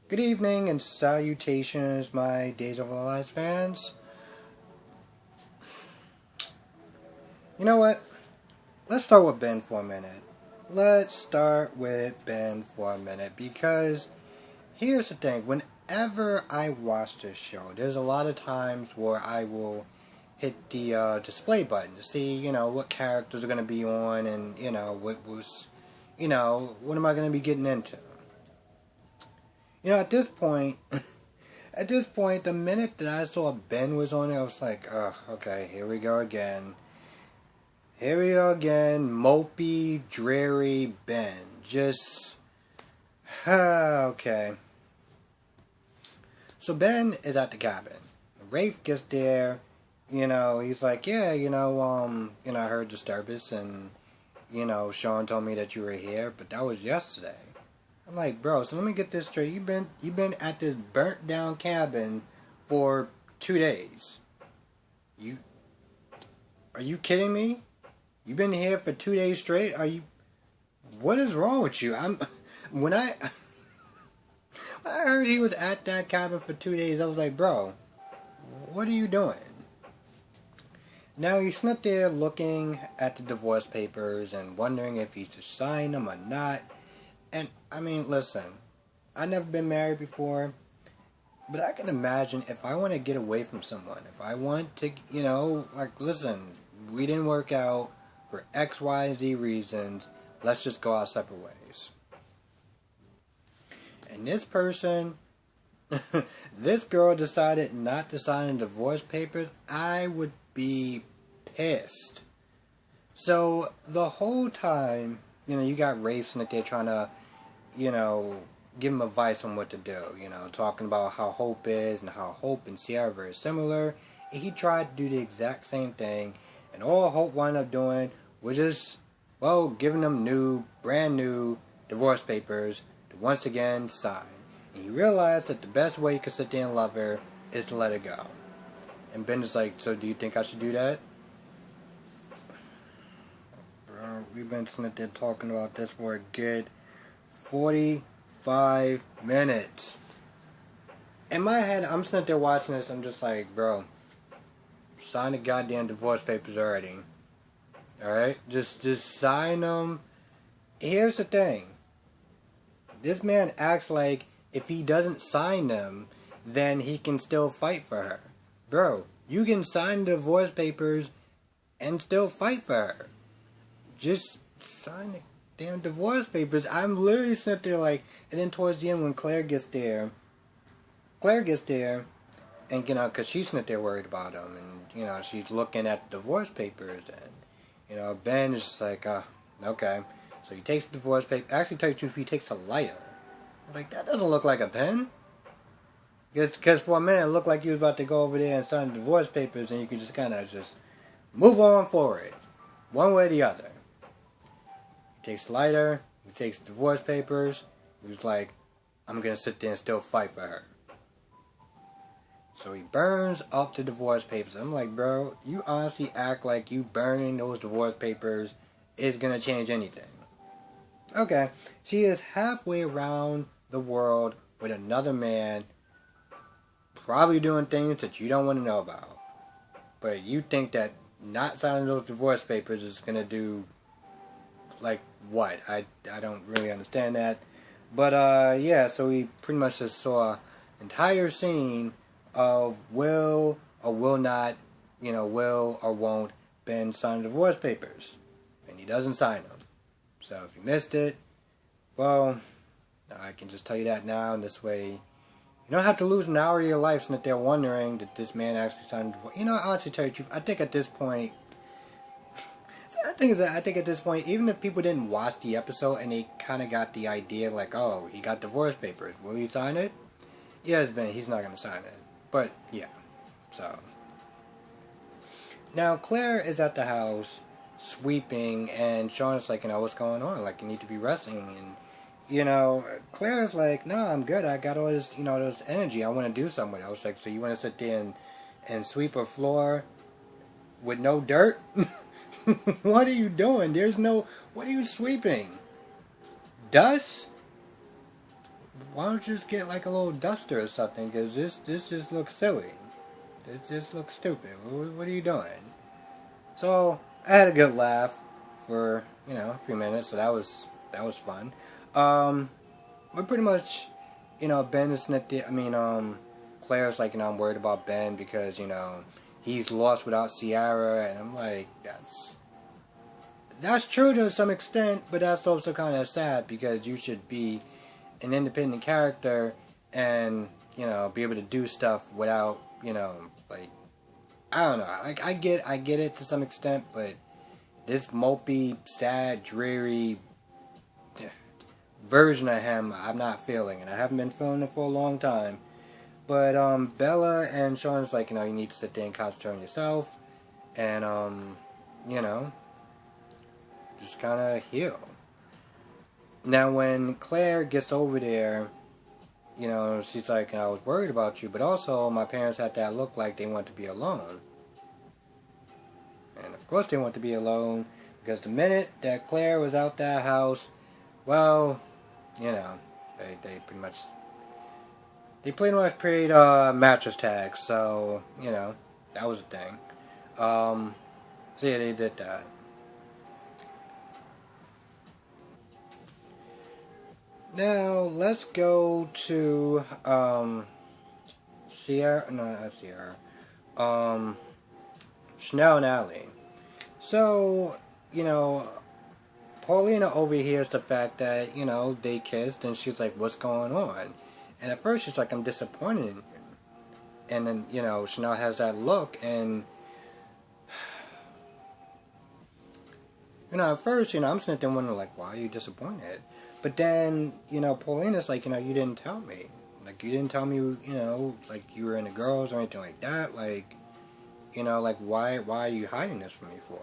Good evening and salutations, my Days of Our Lives fans. You know what? Let's start with Ben for a minute. Because here's the thing. Whenever I watch this show, there's a lot of times where I will hit the display button to see, what characters are going to be on and, what am I going to be getting into. At this point, the minute that I saw Ben was on there, I was like, oh, okay, here we go again. Here we go again, mopey, dreary Ben. Okay. So Ben is at the cabin. Rafe gets there, he's like, yeah, I heard disturbance and, Sean told me that you were here, but that was yesterday. I'm like, bro, so let me get this straight. You've been at this burnt down cabin for 2 days. Are you kidding me? You've been here for 2 days straight? What is wrong with you? When I heard he was at that cabin for 2 days, I was like, bro, what are you doing? Now he's sitting there looking at the divorce papers and wondering if he should sign them or not. And, listen, I've never been married before, but I can imagine if I want to get away from someone, if I want to, listen, we didn't work out for X, Y, and Z reasons, let's just go our separate ways. And this person, this girl decided not to sign the divorce papers, I would be pissed. So, the whole time, you got Rafe that they're trying to, give him advice on what to do. Talking about how Hope is and how Hope and Sierra are very similar. And he tried to do the exact same thing. And all Hope wound up doing was just, giving them brand new divorce papers to once again sign. And he realized that the best way you can sit there and love her is to let her go. And Ben is like, so do you think I should do that? Bro, we've been sitting there talking about this for a good 45 minutes. In my head, I'm sitting there watching this, I'm just like, bro, sign the goddamn divorce papers already. Alright? Just sign them. Here's the thing. This man acts like if he doesn't sign them, then he can still fight for her. Bro, you can sign the divorce papers and still fight for her. Just sign the damn divorce papers. I'm literally sitting there like, and then towards the end when Claire gets there, and because she's sitting there worried about him, and she's looking at the divorce papers, and Ben is just like, okay. So he takes the divorce paper. Actually, tell you the truth, he takes a lighter. I was like, that doesn't look like a pen. Because for a minute, it looked like he was about to go over there and sign the divorce papers, and you could just kind of just move on forward, one way or the other. He takes the lighter, he takes the divorce papers, he was like, I'm going to sit there and still fight for her. So he burns up the divorce papers. I'm like, bro, you honestly act like you burning those divorce papers is going to change anything. Okay, she is halfway around the world with another man, probably doing things that you don't want to know about. But you think that not signing those divorce papers is going to do, like, what? I don't really understand that. But, yeah, so we pretty much just saw an entire scene of will or will not, will or won't Ben sign the divorce papers. And he doesn't sign them. So if you missed it, well, I can just tell you that now, and this way you don't have to lose an hour of your life so that they're wondering that this man actually signed the divorce. I'll honestly tell you the truth, I think at this point, even if people didn't watch the episode and they kind of got the idea, like, oh, he got divorce papers, will he sign it? Yes, Ben, he's not going to sign it. But, yeah. So. Now, Claire is at the house, sweeping, and Sean is like, what's going on? Like, you need to be resting. And, Claire's like, no, I'm good. I got all this, this energy. I want to do something with it. I was like, so you want to sit there and sweep a floor with no dirt? What are you doing? What are you sweeping? Dust? why don't you just get like a little duster or something? Because this just looks silly. This just looks stupid. What are you doing? So I had a good laugh for a few minutes. So that was fun. But pretty much, Ben is not the. Claire's like, I'm worried about Ben because he's lost without Ciara, and I'm like, that's true to some extent, but that's also kind of sad because you should be an independent character and be able to do stuff without like, I don't know, like I get it to some extent, but this mopey, sad, dreary version of him I'm not feeling, and I haven't been feeling it for a long time. But Bella and Sean's like, you need to sit there and concentrate on yourself and you know just kind of heal. Now when Claire gets over there, she's like, I was worried about you, but also my parents had that look like they want to be alone. And of course they want to be alone, because the minute that Claire was out that house, well, they pretty much played mattress tag, so, that was a thing. So yeah, they did that. Now, let's go to, Sierra, no, not Sierra, Chanel and Allie. So, Paulina overhears the fact that, they kissed, and she's like, what's going on? And at first she's like, I'm disappointed in you. And then, Chanel has that look, and, at first, I'm sitting there wondering, like, why are you disappointed? But then, Paulina's like, you didn't tell me. Like, you didn't tell me, like, you were into girls or anything like that. Like, like, why are you hiding this from me for?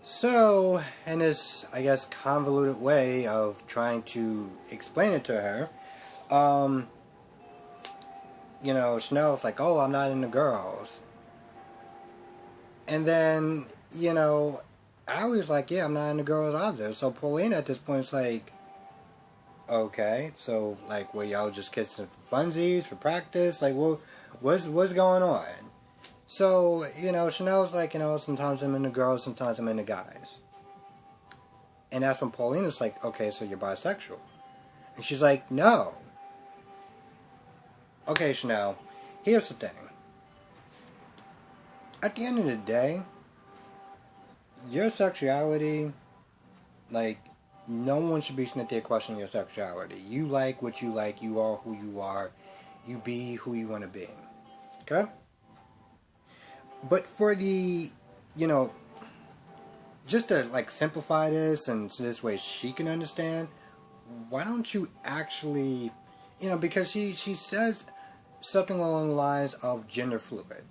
So, in this, I guess, convoluted way of trying to explain it to her, Chanel's like, oh, I'm not into girls. And then, Allie's like, yeah, I'm not into girls either. So Paulina at this point is like, okay, so, like, well, y'all just kissing for funsies, for practice? Like, well, what's going on? So, Chanel's like, sometimes I'm into girls, sometimes I'm into guys. And that's when Paulina's like, okay, so you're bisexual. And she's like, no. Okay, Chanel, here's the thing. At the end of the day, your sexuality, like, no one should be sitting there questioning your sexuality. You like what you like, you are who you are, you be who you want to be. Okay? But for the, just to, like, simplify this, and so this way she can understand, why don't you actually, because she says something along the lines of gender fluid.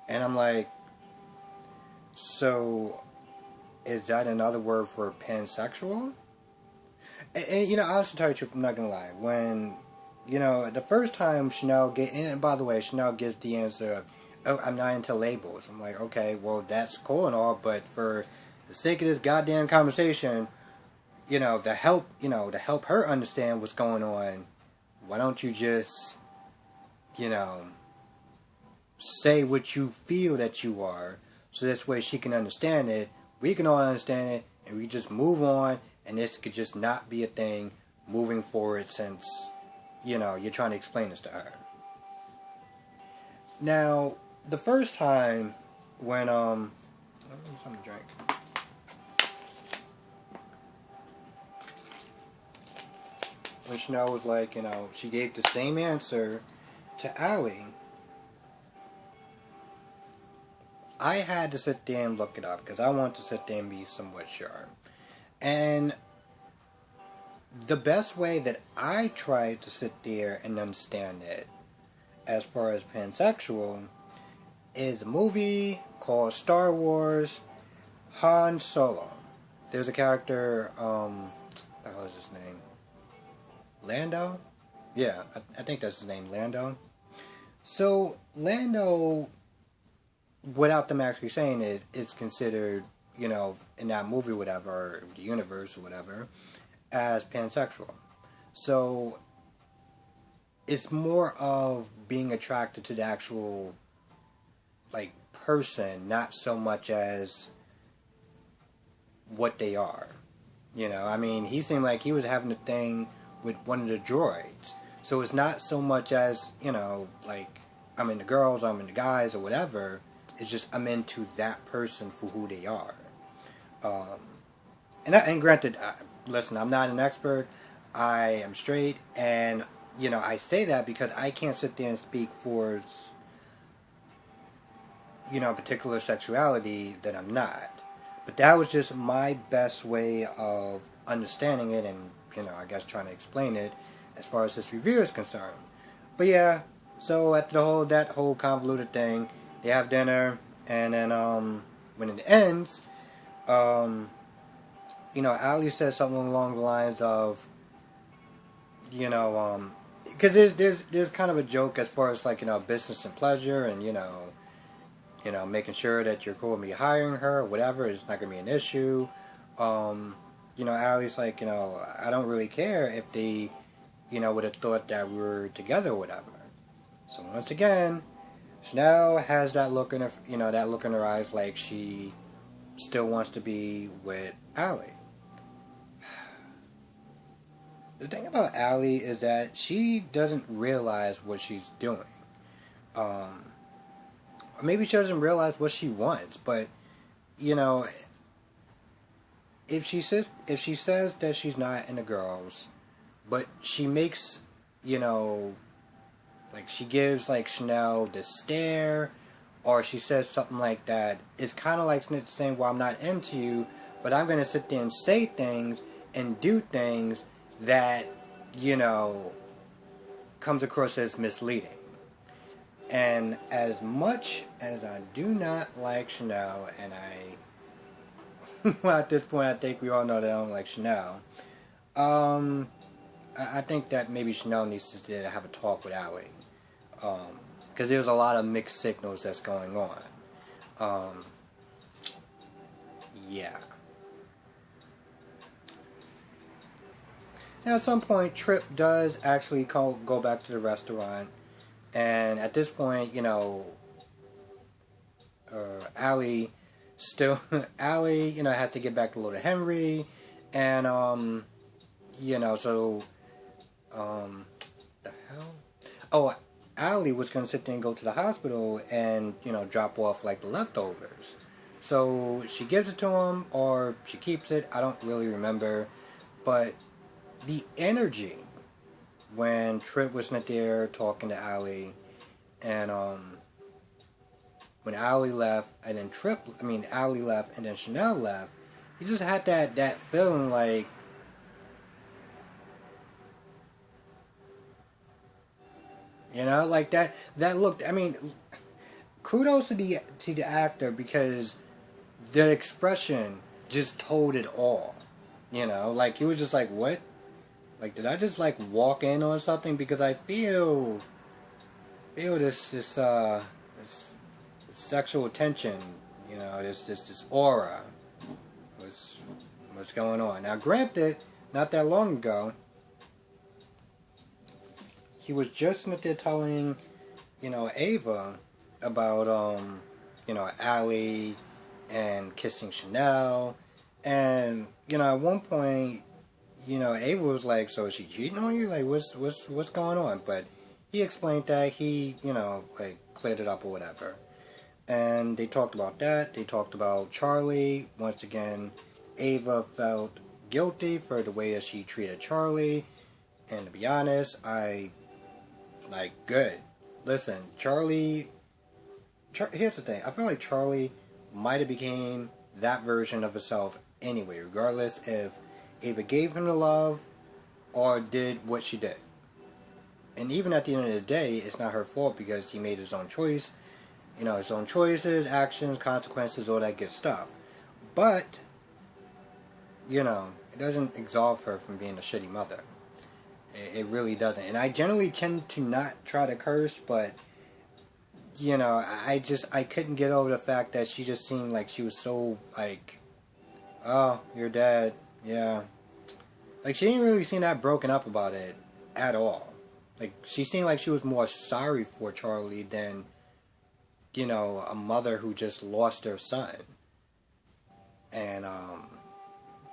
And I'm like, so is that another word for pansexual? And honestly, tell you the truth, I'm not gonna lie. When, the first time Chanel and by the way, Chanel gives the answer of, oh, I'm not into labels. I'm like, okay, well, that's cool and all, but for the sake of this goddamn conversation, to help her understand what's going on, why don't you just, say what you feel that you are, so this way she can understand it, we can all understand it, and we just move on, and this could just not be a thing moving forward, since, you're trying to explain this to her. Now, the first time when, let me get something to drink. When Chanel was like, she gave the same answer to Allie, I had to sit there and look it up, because I want to sit there and be somewhat sure. And the best way that I tried to sit there and understand it, as far as pansexual, is a movie called Star Wars Han Solo. There's a character, what the hell is his name? Lando? Yeah, I think that's his name, Lando. So, Lando, without them actually saying it, it's considered, in that movie, whatever, or the universe or whatever, as pansexual. So it's more of being attracted to the actual like person, not so much as what they are. You know, I mean, he seemed like he was having a thing with one of the droids. So it's not so much as, you know, like I'm into girls, I'm into guys, or whatever. It's just I'm into that person for who they are. Um, and granted, listen, I'm not an expert. I am straight, and you know, I say that because I can't sit there and speak for particular sexuality that I'm not. But that was just my best way of understanding it, and I guess trying to explain it as far as this review is concerned. But yeah, so at that whole convoluted thing, they have dinner, and then when it ends, Ali says something along the lines of, because there's kind of a joke as far as like business and pleasure, and making sure that you're cool with me hiring her or whatever. It's not gonna be an issue. Allie's like, I don't really care if they, would have thought that we were together or whatever. So once again, Chanel has that look in her eyes, like she still wants to be with Allie. The thing about Allie is that she doesn't realize what she's doing. Maybe she doesn't realize what she wants, but if she says that she's not into girls, but she makes like she gives like Chanel the stare, or she says something like that, it's kind of like saying, well, I'm not into you, but I'm going to sit there and say things and do things that comes across as misleading. And as much as I do not like Chanel, and well, at this point I think we all know that I don't like Chanel, I think that maybe Chanel needs to have a talk with Allie, because there's a lot of mixed signals that's going on. Yeah. Now at some point, Trip does actually go back to the restaurant. And at this point, Allie Allie, has to get back to Lord Henry, and so the hell? Oh, Allie was gonna sit there and go to the hospital and drop off like the leftovers. So she gives it to him, or she keeps it. I don't really remember, but the energy when Trip was not there talking to Allie, and when Allie left, and then Allie left, and then Chanel left, you just had that feeling like, like that looked. I mean, kudos to the actor, because the expression just told it all. Like he was just like, what? Like, did I just like walk in on something? Because I feel this sexual tension, this aura. What's going on? Now, granted, not that long ago, he was just there telling, Ava about Allie and kissing Chanel, and at one point, Ava was like, so is she cheating on you? Like, what's going on? But he explained that he, like, cleared it up or whatever. And they talked about that. They talked about Charlie. Once again, Ava felt guilty for the way that she treated Charlie. And to be honest, good. Listen, here's the thing. I feel like Charlie might have became that version of herself anyway, regardless if Ava gave him the love or did what she did. And even at the end of the day, it's not her fault, because he made his own choice. His own choices, actions, consequences, all that good stuff. But, it doesn't absolve her from being a shitty mother. It really doesn't. And I generally tend to not try to curse, but, I couldn't get over the fact that she just seemed like she was so, like, oh, you're dead. Yeah. Like, she didn't really seem that broken up about it at all. Like, she seemed like she was more sorry for Charlie than, a mother who just lost her son. And,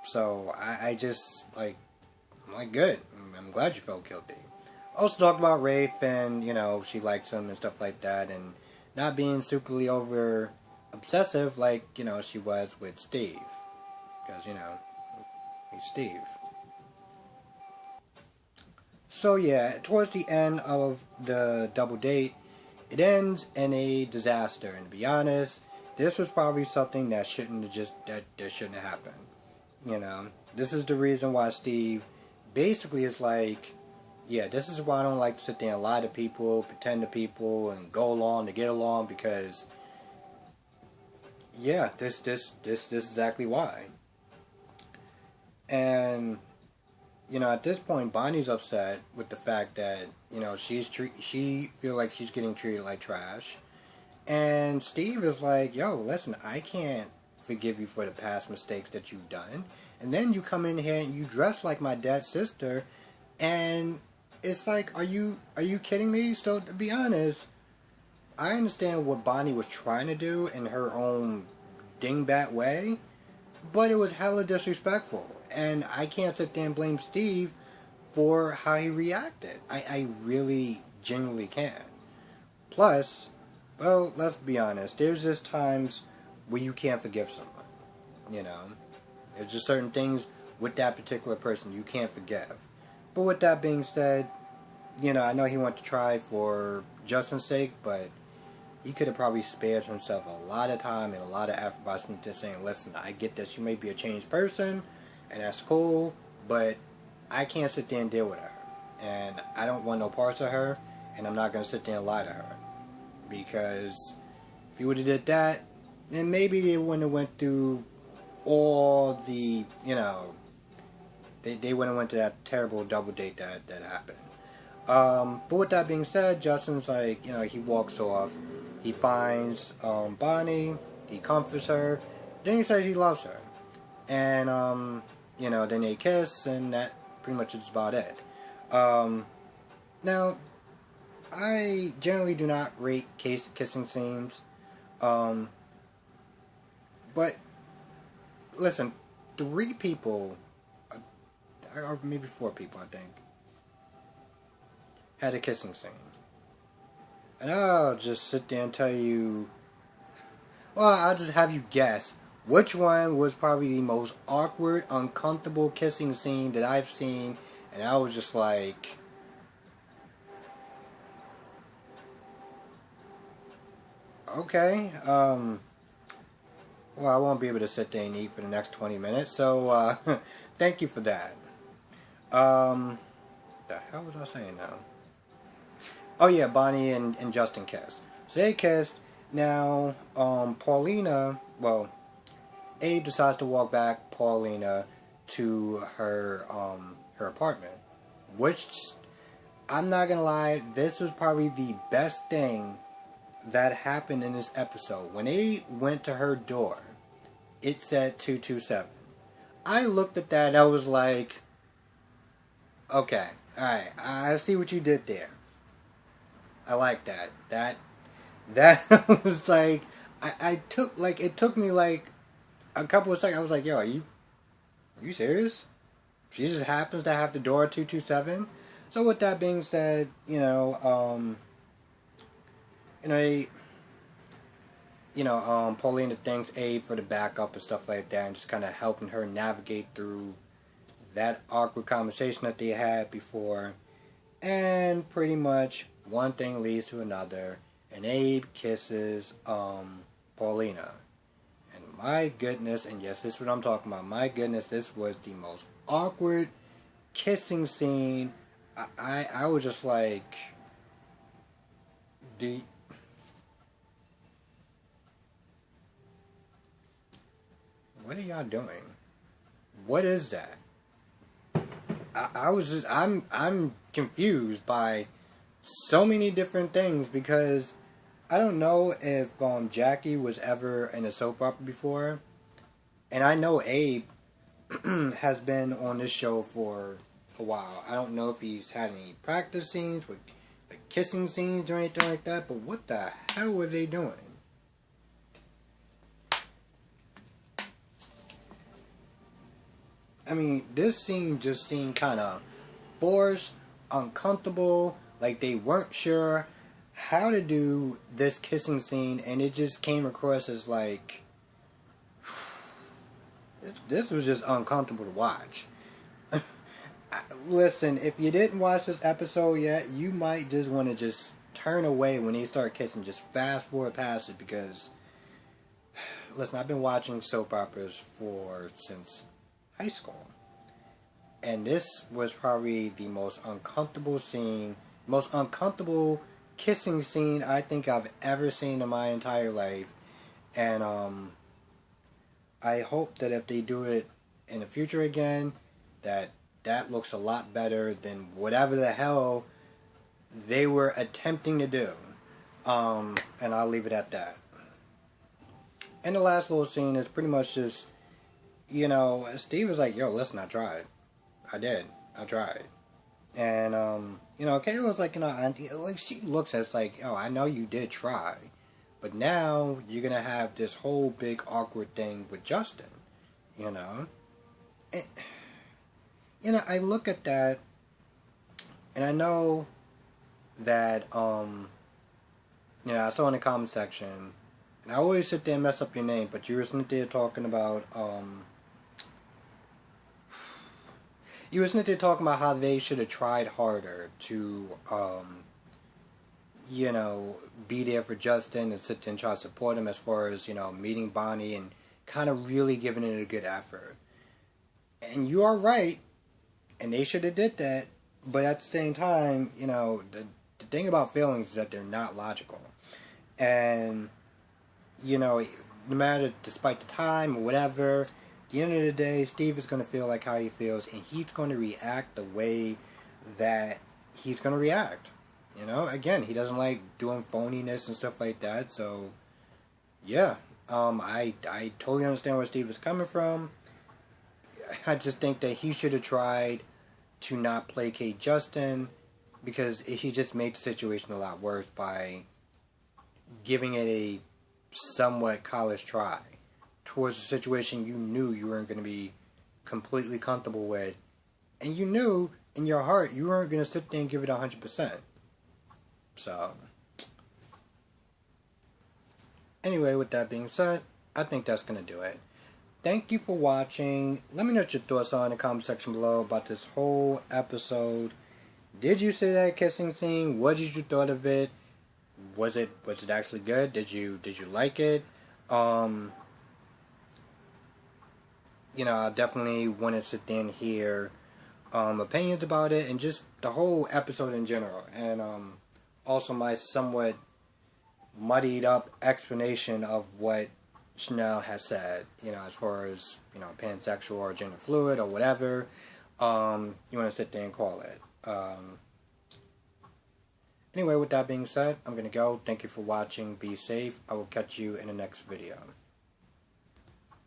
so I just, like, I'm like, good. I'm glad you felt guilty. Also talked about Rafe and, she likes him and stuff like that, and not being superly over obsessive like, she was with Steve. Because, he's Steve. So yeah, towards the end of the double date, it ends in a disaster. And to be honest, this was probably something that shouldn't have happened. This is the reason why Steve basically is like, yeah, this is why I don't like to sit there and lie to people, pretend to people, and go along to get along, because yeah, this is exactly why. And at this point, Bonnie's upset with the fact that she feel like she's getting treated like trash, and Steve is like, "Yo, listen, I can't forgive you for the past mistakes that you've done, and then you come in here and you dress like my dad's sister, and it's like, are you kidding me?" So to be honest, I understand what Bonnie was trying to do in her own dingbat way, but it was hella disrespectful. And I can't sit there and blame Steve for how he reacted. I really genuinely can't. Plus, well, let's be honest, there's just times where you can't forgive someone. There's just certain things with that particular person you can't forgive. But with that being said, I know he went to try for Justin's sake, but he could have probably spared himself a lot of time and a lot of effort by just saying, listen, I get this, you may be a changed person, and that's cool, but I can't sit there and deal with her. And I don't want no parts of her, and I'm not going to sit there and lie to her. Because if you would have did that, then maybe they wouldn't have went through all the, they wouldn't have went to that terrible double date that happened. But with that being said, Justin's like, he walks off. He finds Bonnie. He comforts her. Then he says he loves her. And, then they kiss, and that pretty much is about it. Now, I generally do not rate kissing scenes. But, listen, 3 people, or maybe 4 people, I think, had a kissing scene. And I'll just sit there and tell you, well, I'll just have you guess which one was probably the most awkward, uncomfortable kissing scene that I've seen. And I was just like, okay, well, I won't be able to sit there and eat for the next 20 minutes, so, thank you for that. The hell was I saying now? Oh yeah, Bonnie and Justin kissed. So they kissed. Now, Paulina, well, Abe decides to walk back Paulina to her apartment. Which, I'm not gonna lie, this was probably the best thing that happened in this episode. When they went to her door, it said 227. I looked at that and I was like, okay, alright, I see what you did there. I like that. That was like, I took, like, it took me like a couple of seconds. I was like, yo, are you serious? She just happens to have the door 227. So with that being said, Paulina thanks Abe for the backup and stuff like that, and just kind of helping her navigate through that awkward conversation that they had before. And pretty much one thing leads to another, and Abe kisses Paulina. And my goodness, and yes, this is what I'm talking about. My goodness, this was the most awkward kissing scene. I was just like, what are y'all doing? What is that? I'm confused by so many different things, because I don't know if Jackie was ever in a soap opera before, and I know Abe has been on this show for a while. I don't know if he's had any practice scenes with like kissing scenes or anything like that, but what the hell were they doing? I mean, this scene just seemed kind of forced, uncomfortable, like they weren't sure how to do this kissing scene, and it just came across as like, this was just uncomfortable to watch. Listen, if you didn't watch this episode yet, you might just want to just turn away when they start kissing. Just fast forward past it, because listen, I've been watching soap operas since high school, and this was probably the most uncomfortable kissing scene I think I've ever seen in my entire life. And I hope that if they do it in the future again, that looks a lot better than whatever the hell they were attempting to do. And I'll leave it at that. And the last little scene is pretty much just, Steve was like, yo, listen, I tried. I did. I tried. And, Kayla was like, like, she looks at it like, oh, I know you did try. But now you're going to have this whole big awkward thing with Justin, And, I look at that, and I know that, I saw in the comment section, and I always sit there and mess up your name, but you were sitting there talking about, how they should have tried harder to, be there for Justin and sit there and try to support him as far as, meeting Bonnie and kind of really giving it a good effort. And you are right. And they should have did that, but at the same time, the thing about feelings is that they're not logical. And, no matter, despite the time or whatever, at the end of the day, Steve is going to feel like how he feels, and he's going to react the way that he's going to react. Again, he doesn't like doing phoniness and stuff like that, so, yeah. I totally understand where Steve is coming from. I just think that he should have tried to not placate Justin, because he just made the situation a lot worse by giving it a somewhat college try towards a situation you knew you weren't going to be completely comfortable with, and you knew in your heart you weren't going to sit there and give it 100%. So, anyway, with that being said, I think that's going to do it. Thank you for watching. Let me know what your thoughts are in the comment section below about this whole episode. Did you see that kissing scene? What did you thought of it? Was it actually good? Did you like it? I definitely want to sit there and hear opinions about it, and just the whole episode in general. And also my somewhat muddied up explanation of what Chanel has said, as far as, pansexual or gender fluid or whatever, you want to sit there and call it. Anyway, with that being said, I'm going to go. Thank you for watching. Be safe. I will catch you in the next video.